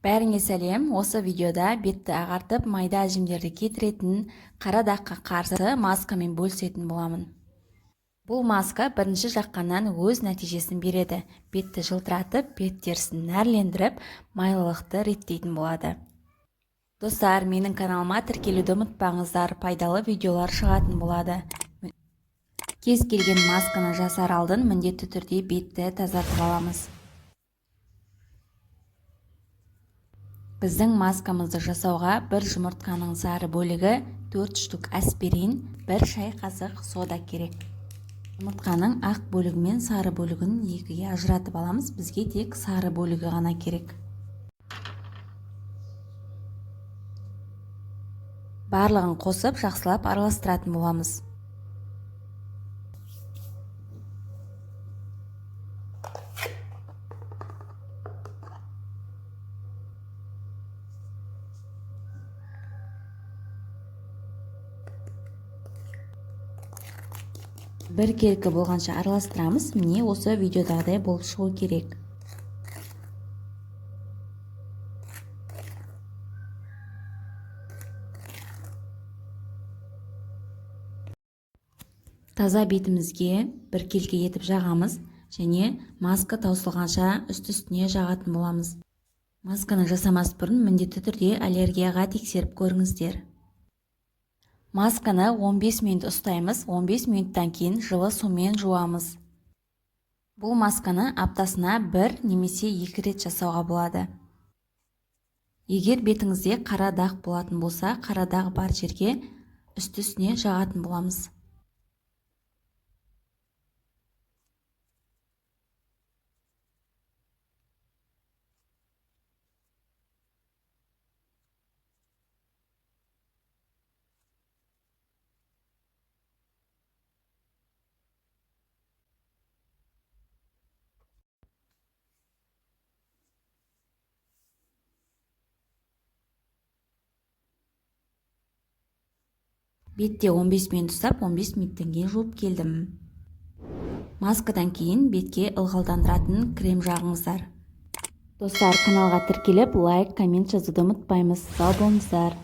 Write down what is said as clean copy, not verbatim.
Бәріңе сәлем. Осы видеода бетті ағартып, майда әжімдерді кетіретін, қара даққа қарсы маскамен бөлісетін боламын. Бұл маска бірінші жаққаннан өз нәтижесін береді. Бетті жылтыратып, бет терісін нәрлендіріп, майлылықты реттейтін болады. Достар, менің каналыма тіркелуді ұмытпаңыздар, пайдалы видеолар шығатын болады. Кез келген масканы жасар алдын міндетті түрде бетті тазартып аламыз. Біздің маскамызды жасауға бір жұмыртқаның сары бөлігі, 4 штук аспирин, 1 шай қасық сода керек. Жұмыртқаның ақ бөлігі мен сары бөлігін екіге ажыратып аламыз. Бізге тек сары бөлігі ғана керек. Барлығын қосып, жақсылап араластыратын боламыз. Бір келкі болғанша араластырамыз. Міне осы видеодағыдай болып шығу керек. Таза бетімізге бір келкі етіп жағамыз және маска таусылғанша үсті-үстіне жағатын боламыз. Масканы жасамас бұрын міндетті түрде аллергияға тексеріп көріңіздер. Масканы 15 минут ұстаймыз, 15 минуттан кейін жылы сумен жуамыз. Бұл масканы аптасына 1 немесе 2 рет жасауға болады. Егер бетіңізде қара дақ болатын болса, қара дағы бар жерге үсті-үстіне жағатын боламыз. Бетте 15 минут ұстап, 15 минуттан кейін жуып келдім. Маскадан кейін бетке ылғалдандыратын крем жағыңыздар. Достар, каналға тіркеліп, лайк, коммент жазуды ұмытпаймыз. Сау болыңыздар.